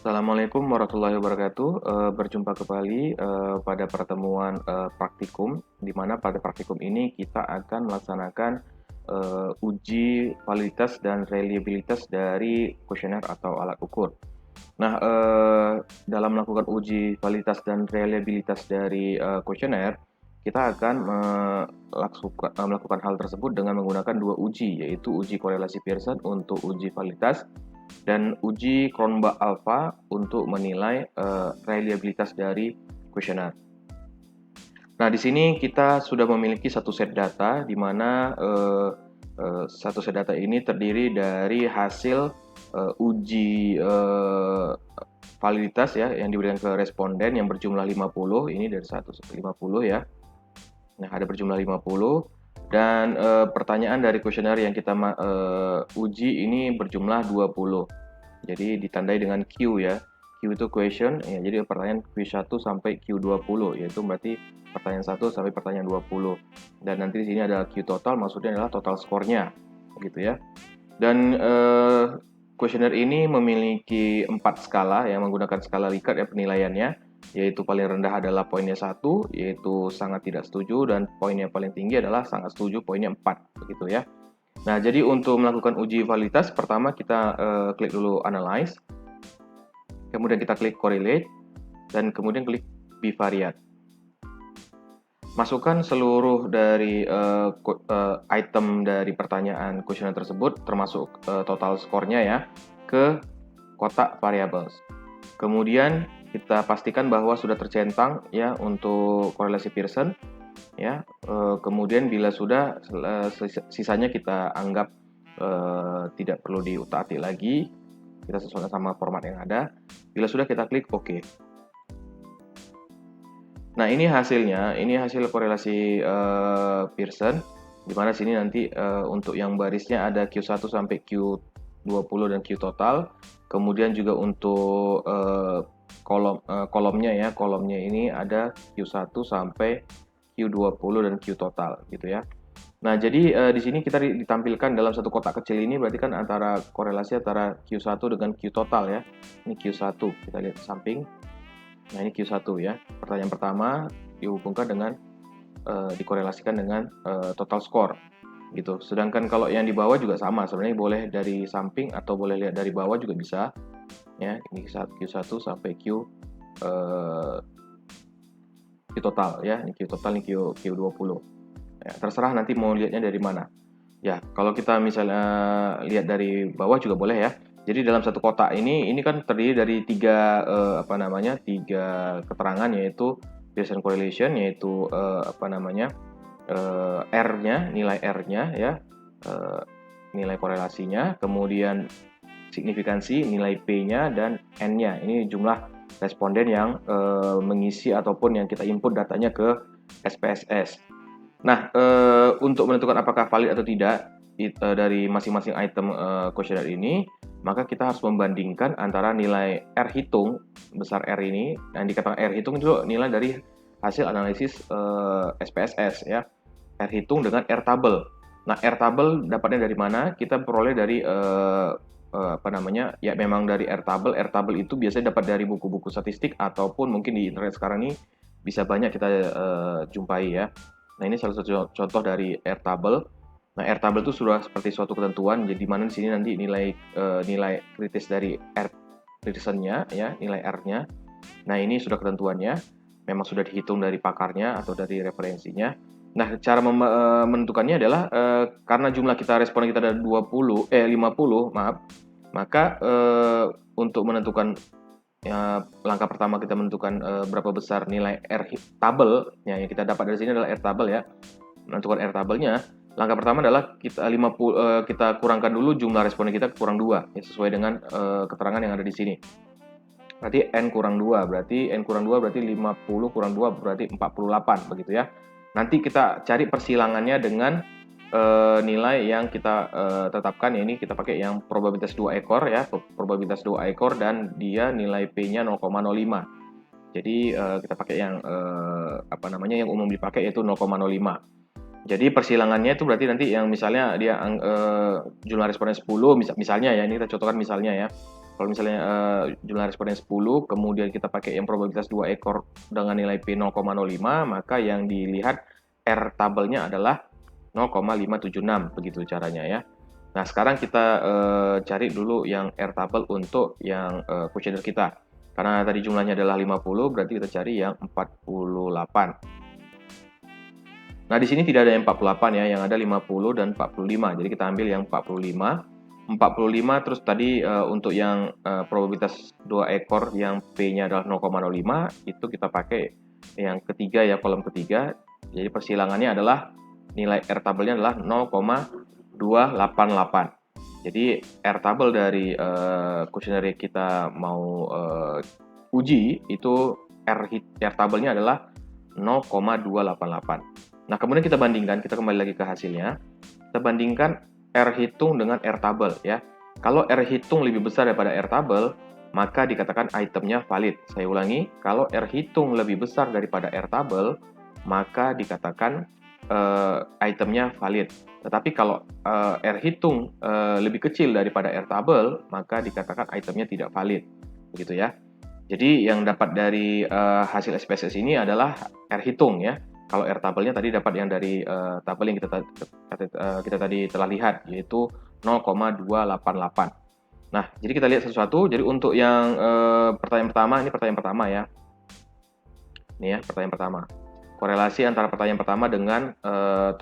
Assalamualaikum warahmatullahi wabarakatuh. Berjumpa kembali pada pertemuan praktikum, di mana pada praktikum ini kita akan melaksanakan uji validitas dan reliabilitas dari kuesioner atau alat ukur. Nah, dalam melakukan uji validitas dan reliabilitas dari kuesioner, kita akan melakukan hal tersebut dengan menggunakan dua uji, yaitu uji korelasi Pearson untuk uji validitas dan uji Cronbach alpha untuk menilai reliabilitas dari kuesioner. Nah, di sini kita sudah memiliki satu set data, di mana satu set data ini terdiri dari hasil uji validitas ya yang diberikan ke responden yang berjumlah 50, ini dari 1 sampai 50 ya. Nah, ada berjumlah 50 dan pertanyaan dari kuesioner yang kita uji ini berjumlah 20. Jadi ditandai dengan Q ya. Q itu question ya. Jadi pertanyaan Q1 sampai Q20 yaitu berarti pertanyaan 1 sampai pertanyaan 20. Dan nanti di sini ada Q total, maksudnya adalah total skornya gitu ya. Dan kuesioner ini memiliki 4 skala yang menggunakan skala Likert ya penilaiannya, yaitu paling rendah adalah poinnya 1, yaitu sangat tidak setuju, dan poin yang paling tinggi adalah sangat setuju, poinnya 4 begitu ya. Nah, jadi untuk melakukan uji validitas, pertama kita klik dulu Analyze, kemudian kita klik Correlate, dan kemudian klik Bivariate. Masukkan seluruh dari item dari pertanyaan kuesioner tersebut, termasuk total skornya ya, ke kotak variables. Kemudian kita pastikan bahwa sudah tercentang ya untuk korelasi Pearson ya. Kemudian bila sudah, sisanya kita anggap tidak perlu diutak-atik lagi, kita sesuaikan sama format yang ada. Bila sudah, kita klik OK. Nah, ini hasilnya, ini hasil korelasi Pearson, di mana sini nanti untuk yang barisnya ada Q1 sampai Q20 dan Q total. Kemudian juga untuk kolomnya ya, kolomnya ini ada Q1 sampai Q20 dan Q total gitu ya. Nah, jadi di sini kita ditampilkan dalam satu kotak kecil ini, berarti kan antara korelasi antara Q1 dengan Q total ya. Ini Q1, kita lihat di samping. Nah, ini Q1 ya. Pertanyaan pertama dihubungkan dengan dikorelasikan dengan total score gitu. Sedangkan kalau yang di bawah juga sama, sebenarnya boleh dari samping atau boleh lihat dari bawah juga bisa. Ya, ini Q1 sampai Q total ya. Ini Q total, ini Q20. Ya, terserah nanti mau lihatnya dari mana. Ya, kalau kita misalnya lihat dari bawah juga boleh ya. Jadi dalam satu kotak ini kan terdiri dari tiga keterangan, yaitu Pearson correlation, yaitu R-nya, nilai R-nya ya, nilai korelasinya, kemudian signifikansi, nilai P-nya, dan N-nya. Ini jumlah responden yang mengisi ataupun yang kita input datanya ke SPSS. Nah, untuk menentukan apakah valid atau tidak dari masing-masing item kuesioner ini, maka kita harus membandingkan antara nilai R hitung besar R ini, yang dikatakan R hitung itu nilai dari hasil analisis SPSS ya, R hitung dengan R tabel. Nah, R tabel dapatnya dari mana? Kita peroleh dari ya memang dari R tabel. R tabel itu biasanya dapat dari buku-buku statistik ataupun mungkin di internet sekarang ini bisa banyak kita jumpai ya. Nah, ini salah satu contoh dari R tabel. Nah, R tabel itu sudah seperti suatu ketentuan, jadi mana di sini nanti nilai kritis dari R kritisannya ya, nilai R-nya. Nah, ini sudah ketentuannya, memang sudah dihitung dari pakarnya atau dari referensinya. Nah, cara menentukannya adalah karena jumlah responden kita ada 50, maaf. Maka untuk menentukan langkah pertama kita menentukan berapa besar nilai R tabel yang kita dapat dari sini adalah R tabel ya. Menentukan R tabelnya, langkah pertama adalah kita kurangkan dulu jumlah responden kita kurang 2 ya, sesuai dengan keterangan yang ada di sini. Berarti N kurang 2, berarti N kurang 2 berarti 50 kurang 2 berarti 48 begitu ya. Nanti kita cari persilangannya dengan nilai yang kita tetapkan, ya ini kita pakai yang probabilitas 2 ekor ya, probabilitas 2 ekor dan dia nilai P-nya 0,05. Jadi kita pakai yang yang umum dipakai yaitu 0,05. Jadi persilangannya itu berarti nanti yang misalnya dia jumlah responden 10 misalnya ya, ini kita contohkan misalnya ya. Kalau misalnya jumlah responden 10, kemudian kita pakai yang probabilitas 2 ekor dengan nilai P 0,05, maka yang dilihat R tabelnya adalah 0,576, begitu caranya ya. Nah, sekarang kita cari dulu yang R tabel untuk yang kuesioner kita. Karena tadi jumlahnya adalah 50, berarti kita cari yang 48. Nah, di sini tidak ada yang 48 ya, yang ada 50 dan 45. Jadi kita ambil yang 45. 45 terus tadi untuk yang probabilitas 2 ekor yang P-nya adalah 0,05, itu kita pakai yang ketiga ya, kolom ketiga. Jadi persilangannya adalah nilai R tabelnya adalah 0,288. Jadi R tabel dari kuesioner kita mau uji itu R tabelnya adalah 0,288. Nah, kemudian kita bandingkan, kita kembali lagi ke hasilnya. Kita bandingkan R hitung dengan R tabel ya. Kalau R hitung lebih besar daripada R tabel, maka dikatakan itemnya valid. Saya ulangi, kalau R hitung lebih besar daripada R tabel, maka dikatakan itemnya valid. Tetapi kalau R hitung lebih kecil daripada R tabel, maka dikatakan itemnya tidak valid. Begitu ya. Jadi yang dapat dari hasil SPSS ini adalah R hitung ya. Kalau R tabelnya tadi dapat yang dari tabel yang kita tadi telah lihat, yaitu 0,288. Nah, jadi kita lihat satu-satu. Jadi untuk yang pertanyaan pertama, ini pertanyaan pertama ya. Ini ya, pertanyaan pertama. Korelasi antara pertanyaan pertama dengan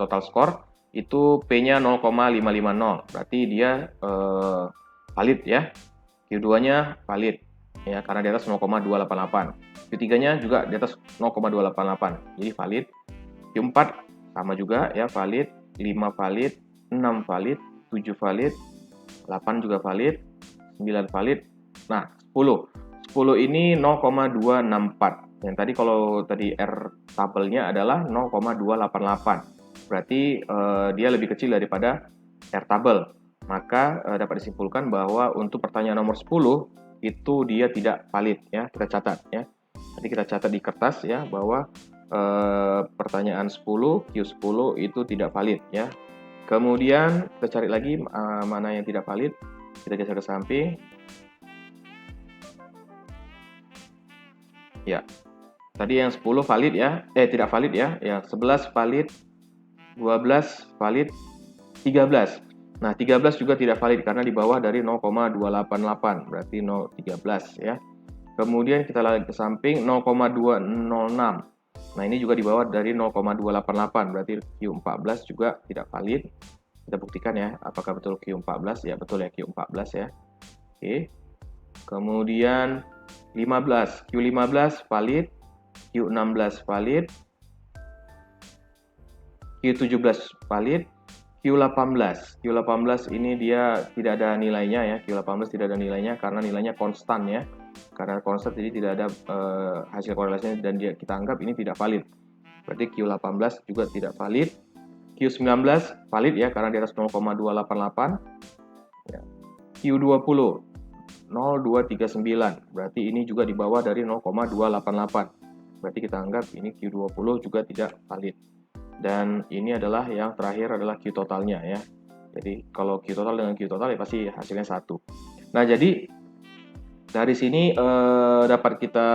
total skor itu P-nya 0,550. Berarti dia valid ya. Q2-nya valid ya, karena di atas 0,288. Q3-nya juga di atas 0,288. Jadi valid. Q4 sama juga ya, valid. 5 valid, 6 valid, 7 valid, 8 juga valid, 9 valid. Nah, 10. 10 ini 0,264. Yang tadi kalau tadi R tabelnya adalah 0,288. Berarti dia lebih kecil daripada R tabel. Maka dapat disimpulkan bahwa untuk pertanyaan nomor 10 itu dia tidak valid ya. Kita catat ya. Jadi kita catat di kertas ya bahwa pertanyaan 10 Q10 itu tidak valid ya. Kemudian kita cari lagi mana yang tidak valid. Kita geser ke samping. Ya. Tadi yang 10 valid ya. Tidak valid ya. Yang 11 valid, 12 valid, 13. Nah, 13 juga tidak valid karena di bawah dari 0,288, berarti 0,13 ya. Kemudian kita lari ke samping 0,206. Nah, ini juga di bawah dari 0,288, berarti Q14 juga tidak valid. Kita buktikan ya, apakah betul Q14? Ya, betul ya, Q14 ya. Oke. Kemudian 15, Q15 valid, Q16 valid, Q17 valid, Q18 ini dia tidak ada nilainya ya. Q18 tidak ada nilainya karena nilainya konstan ya. Karena konstan jadi tidak ada hasil korelasinya dan kita anggap ini tidak valid. Berarti Q18 juga tidak valid. Q19 valid ya karena di atas 0,288. Ya. Q20 0,239. Berarti ini juga di bawah dari 0,288. Berarti kita anggap ini Q20 juga tidak valid. Dan ini adalah yang terakhir adalah Q totalnya ya. Jadi kalau Q total dengan Q total ya pasti hasilnya 1. Nah, jadi dari sini dapat kita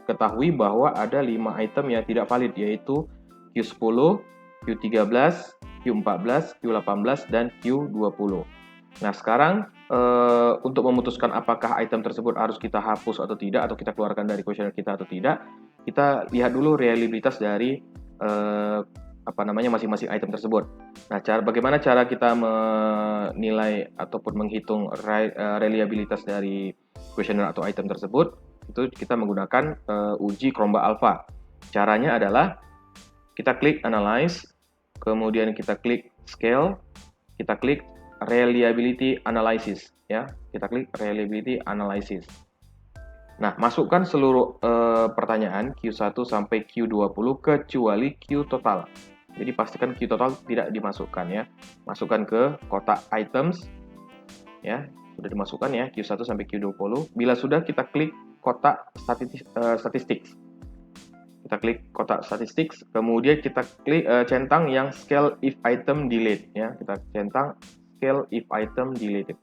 ketahui bahwa ada 5 item yang tidak valid, yaitu Q10, Q13, Q14, Q18, dan Q20. Nah, sekarang untuk memutuskan apakah item tersebut harus kita hapus atau tidak, atau kita keluarkan dari kuesioner kita atau tidak, kita lihat dulu reliabilitas dari masing-masing item tersebut. Nah, bagaimana cara kita menilai ataupun menghitung reliabilitas dari kuesioner atau item tersebut? Itu kita menggunakan uji Cromba Alpha. Caranya adalah kita klik Analyze, kemudian kita klik Scale, kita klik Reliability Analysis ya. Kita klik Reliability Analysis. Nah, masukkan seluruh pertanyaan Q1 sampai Q20 kecuali Q total. Jadi pastikan Q total tidak dimasukkan ya. Masukkan ke kotak items ya. Sudah dimasukkan ya Q1 sampai Q20. Bila sudah, kita klik kotak statistics. Kita klik kotak statistics, kemudian kita klik centang yang scale if item delete ya. Kita centang scale if item deleted.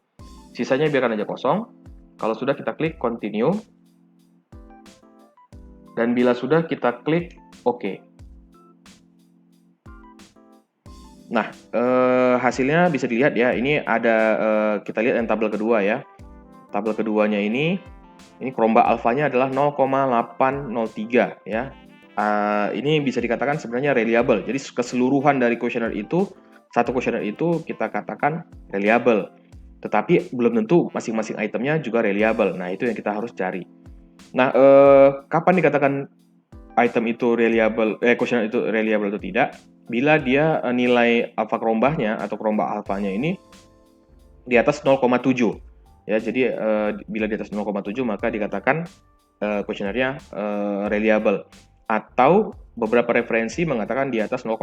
Sisanya biarkan aja kosong. Kalau sudah, kita klik continue. Dan bila sudah, kita klik OK. Nah, hasilnya bisa dilihat ya. Ini ada, kita lihat yang tabel kedua ya. Tabel keduanya ini kerombak alfanya adalah 0,803 ya. Ini bisa dikatakan sebenarnya reliable. Jadi keseluruhan dari kuesioner itu, satu kuesioner itu kita katakan reliable. Tetapi belum tentu masing-masing itemnya juga reliable. Nah, itu yang kita harus cari. Nah, kapan dikatakan item itu reliable, kuesioner itu reliable atau tidak? Bila dia nilai alfa kerombaknya atau kerombak alfanya ini di atas 0,7. Ya, jadi bila di atas 0,7 maka dikatakan kuesionernya reliable. Atau beberapa referensi mengatakan di atas 0,6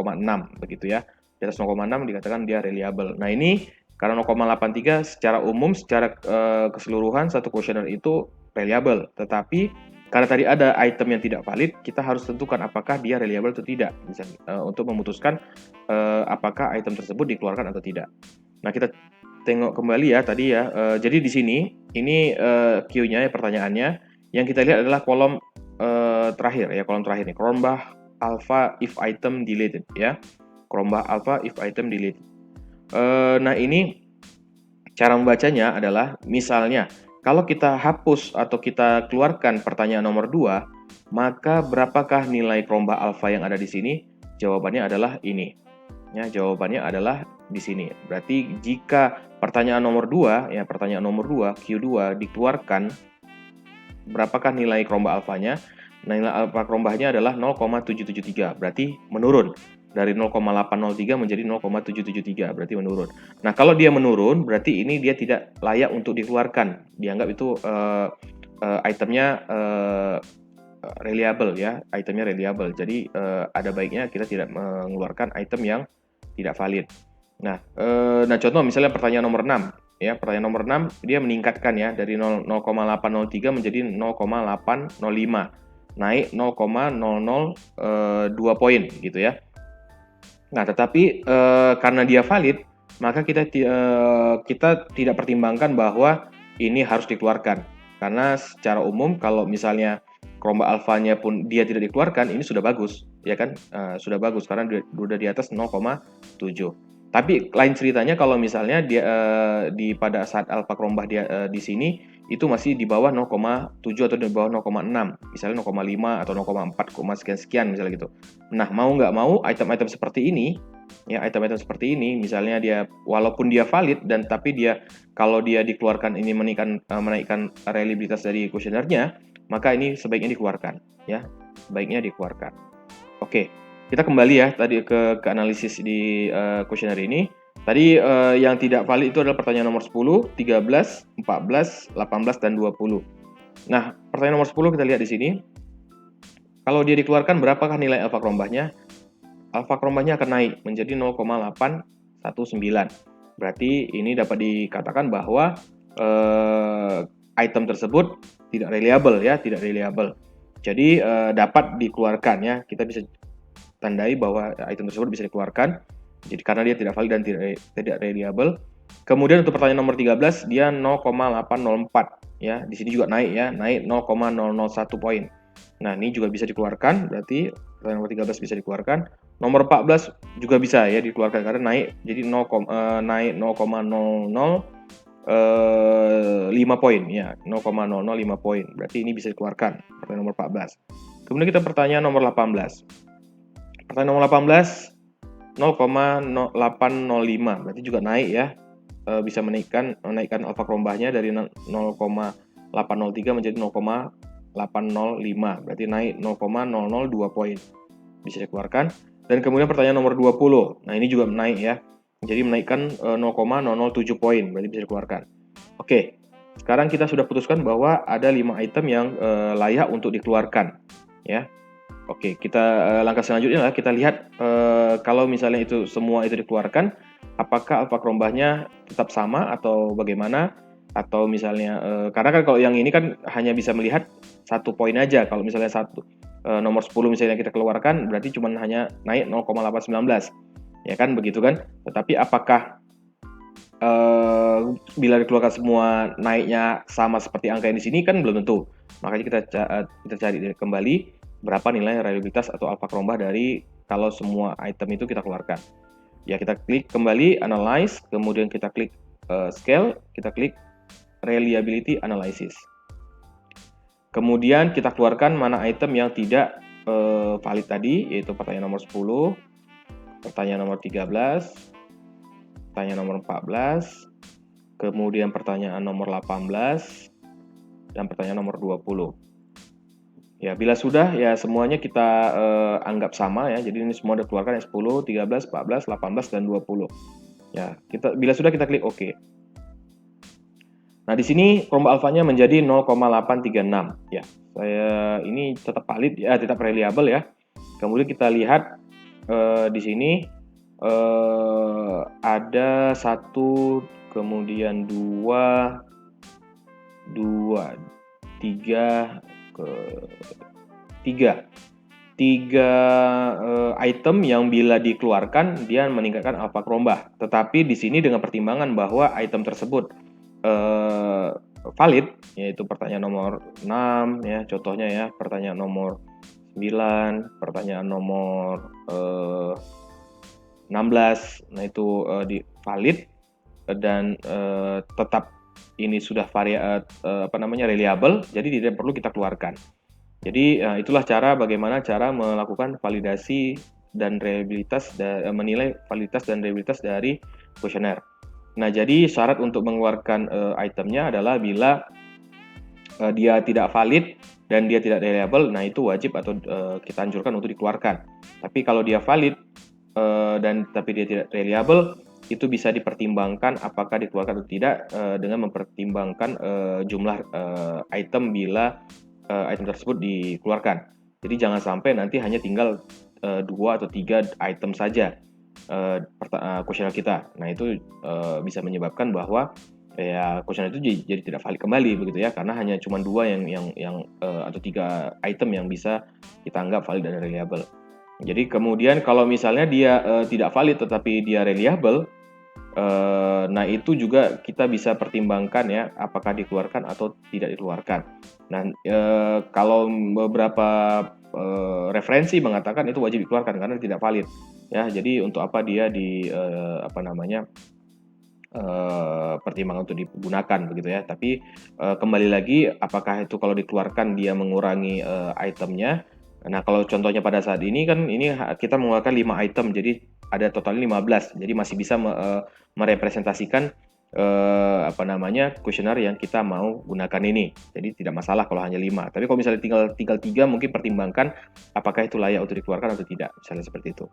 begitu ya. Di atas 0,6 dikatakan dia reliable. Nah, ini karena 0,83 secara umum, secara keseluruhan satu kuesioner itu reliable. Tetapi karena tadi ada item yang tidak valid, kita harus tentukan apakah dia reliable atau tidak, untuk memutuskan apakah item tersebut dikeluarkan atau tidak. Nah, kita tengok kembali ya tadi ya. Jadi di sini ini Q-nya ya, pertanyaannya. Yang kita lihat adalah kolom terakhir ya, kolom terakhir nih, kerombak alpha if item deleted ya. Kerombak alpha if item deleted. Nah, ini cara membacanya adalah misalnya kalau kita hapus atau kita keluarkan pertanyaan nomor 2, maka berapakah nilai kerombak alfa yang ada di sini? Jawabannya adalah ini. Ya, jawabannya adalah di sini. Berarti jika pertanyaan nomor 2, ya pertanyaan nomor 2, Q2 dikeluarkan, berapakah nilai kerombak alfanya? Nilai alfa kerombaknya adalah 0,773. Berarti menurun. Dari 0,803 menjadi 0,773, berarti menurun. Nah, kalau dia menurun, berarti ini dia tidak layak untuk dikeluarkan. Dianggap itu itemnya reliable ya, itemnya reliable. Jadi ada baiknya kita tidak mengeluarkan item yang tidak valid. Nah, contoh misalnya pertanyaan nomor 6 ya, pertanyaan nomor 6 dia meningkatkan ya dari 0,803 menjadi 0,805. Naik 0,002 poin gitu ya. Nah, tetapi karena dia valid, maka kita tidak pertimbangkan bahwa ini harus dikeluarkan. Karena secara umum kalau misalnya kerombak alfanya pun dia tidak dikeluarkan, ini sudah bagus, ya kan? Sudah bagus karena sudah di atas 0,7. Tapi lain ceritanya kalau misalnya dia pada saat alfa kerombak dia di sini itu masih di bawah 0,7 atau di bawah 0,6, misalnya 0,5 atau 0,4, sekian misalnya gitu. Nah, mau nggak mau item-item seperti ini, ya item-item seperti ini, misalnya dia walaupun dia valid dan tapi dia kalau dia dikeluarkan ini menaikkan reliabilitas dari kuesionernya, maka ini sebaiknya dikeluarkan, ya, sebaiknya dikeluarkan. Oke, kita kembali ya tadi ke analisis di kuesioner ini. Tadi yang tidak valid itu adalah pertanyaan nomor 10, 13, 14, 18, dan 20. Nah, pertanyaan nomor 10 kita lihat di sini. Kalau dia dikeluarkan, berapakah nilai alfa kerombaknya? Alfa kerombaknya akan naik menjadi 0,819. Berarti ini dapat dikatakan bahwa item tersebut tidak reliable ya, tidak reliable. Jadi dapat dikeluarkan ya. Kita bisa tandai bahwa item tersebut bisa dikeluarkan. Jadi karena dia tidak valid dan tidak reliable. Kemudian untuk pertanyaan nomor 13 dia 0,804 ya. Di sini juga naik ya, naik 0,001 poin. Nah, ini juga bisa dikeluarkan, berarti pertanyaan nomor 13 bisa dikeluarkan. Nomor 14 juga bisa ya dikeluarkan karena naik jadi naik 0,005 poin ya, 0,005 poin. Berarti ini bisa dikeluarkan pertanyaan nomor 14. Kemudian kita pertanyaan nomor 18. Pertanyaan nomor 18 0,805 berarti juga naik ya, bisa menaikkan alfa kerombaknya dari 0,803 menjadi 0,805, berarti naik 0,002 poin, bisa dikeluarkan. Dan kemudian pertanyaan nomor 20, nah ini juga naik ya, jadi menaikkan 0,007 poin, berarti bisa dikeluarkan. Oke, sekarang kita sudah putuskan bahwa ada 5 item yang layak untuk dikeluarkan ya. Oke, kita langkah selanjutnya lah kita lihat kalau misalnya itu semua itu dikeluarkan, apakah alfa kerombaknya tetap sama atau bagaimana? Atau misalnya karena kan kalau yang ini kan hanya bisa melihat satu poin aja. Kalau misalnya nomor 10 misalnya kita keluarkan, berarti cuma hanya naik 0,819. Ya kan begitu kan? Tetapi apakah bila dikeluarkan semua naiknya sama seperti angka yang di sini kan belum tentu. Makanya kita cari kembali berapa nilai reliabilitas atau alpha Krombach dari kalau semua item itu kita keluarkan. Ya, kita klik kembali analyze, kemudian kita klik scale, kita klik reliability analysis. Kemudian kita keluarkan mana item yang tidak valid tadi, yaitu pertanyaan nomor 10, pertanyaan nomor 13, pertanyaan nomor 14, kemudian pertanyaan nomor 18, dan pertanyaan nomor 20. Ya, bila sudah ya semuanya kita anggap sama ya. Jadi ini semua dikeluarkan ya 10, 13, 14, 18 dan 20. Ya, bila sudah kita klik OK. Nah, di sini Krombach alfanya menjadi 0,836 ya. Saya ini tetap valid ya, tetap reliable ya. Kemudian kita lihat di sini ada 1, kemudian 2, 3 ke 3 item yang bila dikeluarkan dia meningkatkan alpha Krombach. Tetapi di sini dengan pertimbangan bahwa item tersebut valid, yaitu pertanyaan nomor 6 ya, contohnya ya, pertanyaan nomor 9, pertanyaan nomor 16. Nah, itu valid dan tetap ini sudah reliable, jadi tidak perlu kita keluarkan. Jadi itulah bagaimana cara melakukan validasi dan reliabilitas menilai validitas dan reliabilitas dari kuesioner. Nah, jadi syarat untuk mengeluarkan itemnya adalah bila dia tidak valid dan dia tidak reliable, nah itu wajib atau kita anjurkan untuk dikeluarkan. Tapi kalau dia valid tapi dia tidak reliable, itu bisa dipertimbangkan apakah dikeluarkan atau tidak dengan mempertimbangkan jumlah item bila item tersebut dikeluarkan. Jadi jangan sampai nanti hanya tinggal 2 atau 3 item saja kuesioner kita. Nah, itu bisa menyebabkan bahwa ya kuesioner itu jadi tidak valid kembali begitu ya, karena hanya cuma 2 atau 3 item yang bisa kita anggap valid dan reliable. Jadi kemudian kalau misalnya dia tidak valid tetapi dia reliable, nah itu juga kita bisa pertimbangkan ya apakah dikeluarkan atau tidak dikeluarkan. Nah, kalau beberapa referensi mengatakan itu wajib dikeluarkan karena tidak valid ya. Jadi untuk apa dia pertimbangan untuk digunakan begitu ya. Tapi kembali lagi apakah itu kalau dikeluarkan dia mengurangi itemnya. Nah, kalau contohnya pada saat ini kan ini kita mengeluarkan 5 item, jadi ada totalnya 15. Jadi masih bisa merepresentasikan kuesioner yang kita mau gunakan ini. Jadi tidak masalah kalau hanya 5. Tapi kalau misalnya tinggal 3 mungkin pertimbangkan apakah itu layak untuk dikeluarkan atau tidak, misalnya seperti itu.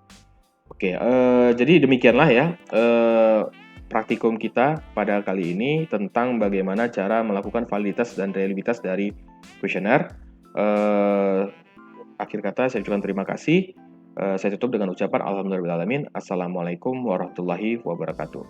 Oke, jadi demikianlah ya praktikum kita pada kali ini tentang bagaimana cara melakukan validitas dan reliabilitas dari kuesioner. Akhir kata saya ucapkan terima kasih. Saya tutup dengan ucapan alhamdulillahirabbil alamin. Assalamualaikum warahmatullahi wabarakatuh.